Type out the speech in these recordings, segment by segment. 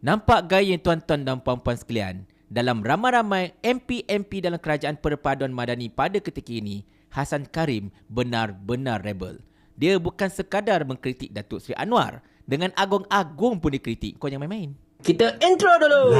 Nampak gaya tuan-tuan dan puan-puan sekalian? Dalam ramai-ramai MP-MP dalam Kerajaan Perpaduan Madani pada ketika ini, Hassan Karim benar-benar rebel. Dia bukan sekadar mengkritik Datuk Seri Anwar. Dengan agung-agung pun dikritik. Kau jangan main-main. Kita intro dulu.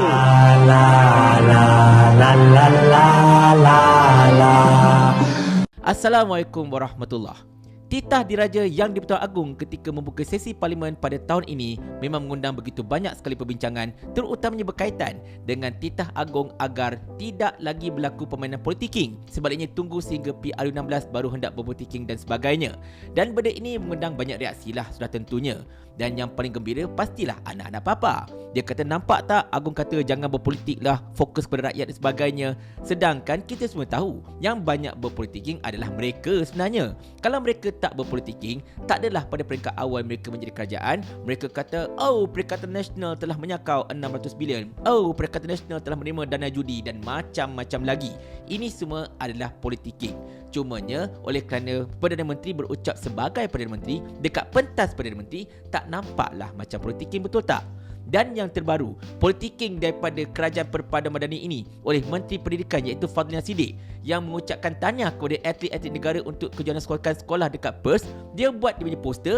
Assalamualaikum warahmatullahi. Titah diraja Yang di-Pertuan Agong ketika membuka sesi parlimen pada tahun ini memang mengundang begitu banyak sekali perbincangan, terutamanya berkaitan dengan titah agung agar tidak lagi berlaku permainan politiking. Sebaliknya tunggu sehingga PRU16 baru hendak berpolitiking dan sebagainya. Dan benda ini mengundang banyak reaksi lah sudah tentunya. Dan yang paling gembira pastilah anak-anak papa. Dia kata, nampak tak Agong kata jangan berpolitik lah, fokus kepada rakyat dan sebagainya. Sedangkan kita semua tahu yang banyak berpolitiking adalah mereka sebenarnya. Kalau mereka tak berpolitiking, tak adalah pada peringkat awal mereka menjadi kerajaan, mereka kata, oh, Perikatan Nasional telah menyakau 600 bilion. Oh, Perikatan Nasional telah menerima dana judi dan macam-macam lagi. Ini semua adalah politiking. Cumanya oleh kerana Perdana Menteri berucap sebagai Perdana Menteri dekat pentas Perdana Menteri, tak nampaklah macam politiking, betul tak? Dan yang terbaru, politiking daripada Kerajaan Perpaduan Madani ini oleh Menteri Pendidikan iaitu Fadlina Siddiq yang mengucapkan tahniah kepada atlet-atlet negara untuk kejohanan sekolah dekat Perth. Dia buat dia punya poster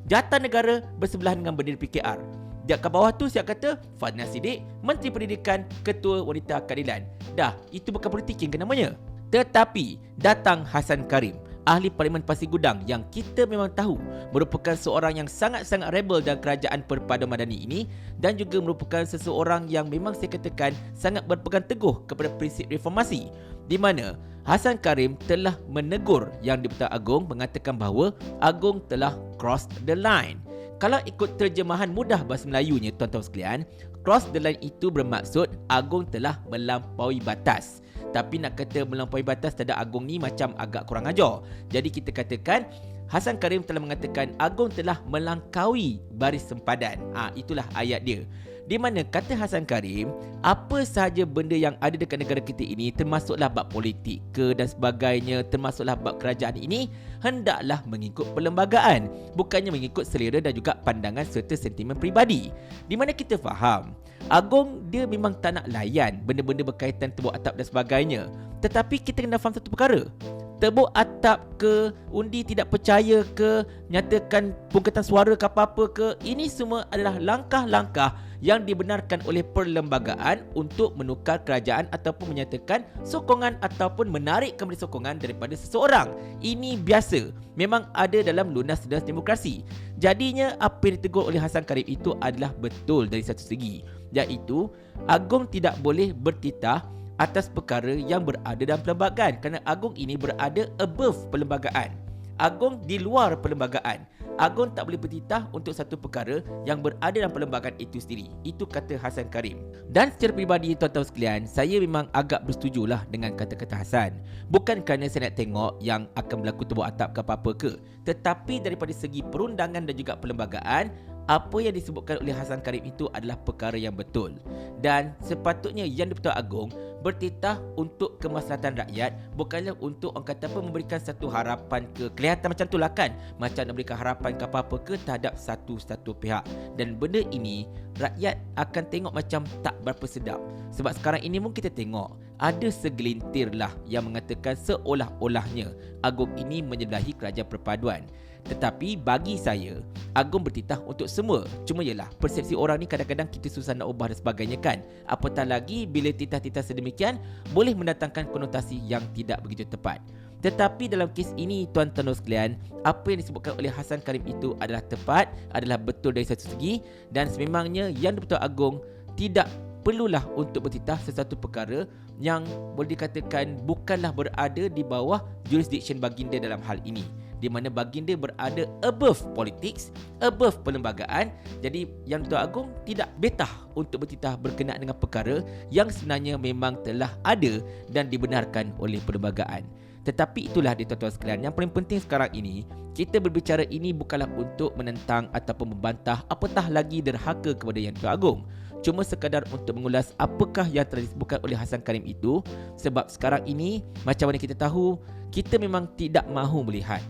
jata negara bersebelahan dengan bendera PKR. Dekat bawah tu siap kata Fadlina Siddiq, Menteri Pendidikan, Ketua Wanita Keadilan. Dah, itu bukan politiking ke namanya? Tetapi datang Hassan Karim, ahli Parlimen Pasir Gudang yang kita memang tahu merupakan seorang yang sangat-sangat rebel dalam Kerajaan Perpaduan Madani ini dan juga merupakan seseorang yang memang saya katakan sangat berpegang teguh kepada prinsip reformasi, di mana Hassan Karim telah menegur Yang di-Pertuan Agong mengatakan bahawa Agong telah cross the line. Kalau ikut terjemahan mudah bahasa Melayunya tuan-tuan sekalian, cross the line itu bermaksud Agong telah melampaui batas. Tapi nak kata melampaui batas terhadap Agong ni macam agak kurang ajar. Jadi kita katakan Hassan Karim telah mengatakan Agong telah melangkaui baris sempadan. Itulah ayat dia. Di mana kata Hassan Karim, apa sahaja benda yang ada dekat negara kita ini, termasuklah bab politik ke dan sebagainya, termasuklah bab kerajaan ini, hendaklah mengikut perlembagaan, bukannya mengikut selera dan juga pandangan serta sentimen peribadi. Di mana kita faham Agong dia memang tak nak layan benda-benda berkaitan tebuk atap dan sebagainya. Tetapi kita kena faham satu perkara. Tebuk atap ke, undi tidak percaya ke, nyatakan pungkatan suara ke apa-apa ke, ini semua adalah langkah-langkah yang dibenarkan oleh perlembagaan untuk menukar kerajaan ataupun menyatakan sokongan ataupun menarik kembali sokongan daripada seseorang. Ini biasa, memang ada dalam lunas demokrasi. Jadinya apa yang ditegur oleh Hassan Karim itu adalah betul dari satu segi, iaitu Agong tidak boleh bertitah atas perkara yang berada dalam perlembagaan, kerana Agong ini berada above perlembagaan. Agong di luar perlembagaan. Agong tak boleh bertitah untuk satu perkara yang berada dalam perlembagaan itu sendiri. Itu kata Hassan Karim. Dan secara peribadi tuan-tuan sekalian, saya memang agak bersetujulah dengan kata-kata Hassan. Bukan kerana saya nak tengok yang akan berlaku tebuk atap ke apa-apa ke, tetapi daripada segi perundangan dan juga perlembagaan, apa yang disebutkan oleh Hassan Karim itu adalah perkara yang betul. Dan sepatutnya Yang di-Pertuan Agong bertitah untuk kemaslahatan rakyat, bukanlah untuk orang kata apa, memberikan satu harapan ke, kelihatan macam tu lah kan, macam nak berikan harapan ke apa-apa ke terhadap satu-satu pihak. Dan benda ini rakyat akan tengok macam tak berapa sedap. Sebab sekarang ini pun kita tengok ada segelintir lah yang mengatakan seolah-olahnya Agong ini menyebelahi Kerajaan Perpaduan. Tetapi bagi saya, Agong bertitah untuk semua. Cuma yelah, persepsi orang ni kadang-kadang kita susah nak ubah dan sebagainya kan. Apatah lagi bila titah-titah sedemikian boleh mendatangkan konotasi yang tidak begitu tepat. Tetapi dalam kes ini tuan-tuan sekalian, apa yang disebutkan oleh Hassan Karim itu adalah tepat, adalah betul dari satu segi, dan sememangnya Yang di-Pertuan Agong tidak perlulah untuk bertitah sesuatu perkara yang boleh dikatakan bukanlah berada di bawah jurisdiction baginda dalam hal ini, di mana baginda berada above politics, above perlembagaan. Jadi Yang di-Pertuan Agong tidak betah untuk bertitah berkenaan dengan perkara yang sebenarnya memang telah ada dan dibenarkan oleh perlembagaan. Tetapi itulah dia tuan-tuan sekalian, yang paling penting sekarang ini, kita berbicara ini bukanlah untuk menentang ataupun membantah, apatah lagi derhaka kepada Yang di-Pertuan Agong. Cuma sekadar untuk mengulas apakah yang telah disebutkan oleh Hassan Karim itu. Sebab sekarang ini, macam mana kita tahu, kita memang tidak mahu melihat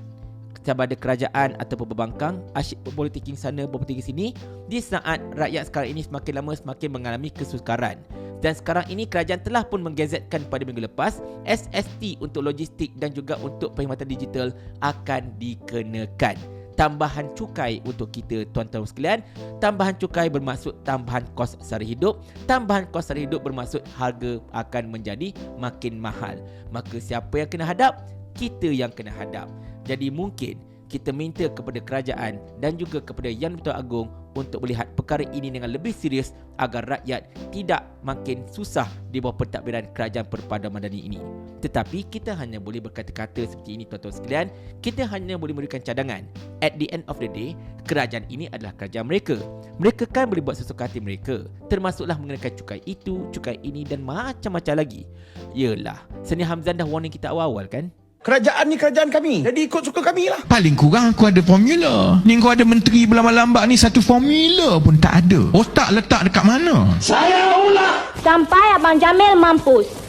sama ada kerajaan ataupun pembangkang, asyik berpolitiking sana, berpolitiking sini, di saat rakyat sekarang ini semakin lama semakin mengalami kesukaran. Dan sekarang ini kerajaan telah pun menggazetkan pada minggu lepas, SST untuk logistik dan juga untuk perkhidmatan digital akan dikenakan. Tambahan cukai untuk kita tuan-tuan sekalian. Tambahan cukai bermaksud tambahan kos sara hidup. Tambahan kos sara hidup bermaksud harga akan menjadi makin mahal. Maka siapa yang kena hadap? Kita yang kena hadap. Jadi mungkin kita minta kepada kerajaan dan juga kepada Yang di-Pertuan Agong untuk melihat perkara ini dengan lebih serius agar rakyat tidak makin susah di bawah pentadbiran Kerajaan Perpaduan Madani ini. Tetapi kita hanya boleh berkata-kata seperti ini tuan-tuan sekalian. Kita hanya boleh memberikan cadangan. At the end of the day, kerajaan ini adalah kerajaan mereka. Mereka kan boleh buat sesuka hati mereka, termasuklah mengenakan cukai itu, cukai ini dan macam-macam lagi. Yelah, Seni Hamzan dah warning kita awal-awal kan? Kerajaan ni kerajaan kami. Jadi ikut suka kami lah. Paling kurang aku ada formula. Ni kau ada menteri berlambak-lambak ni, satu formula pun tak ada. Otak letak dekat mana? Saya ulah. Sampai Abang Jamil mampus.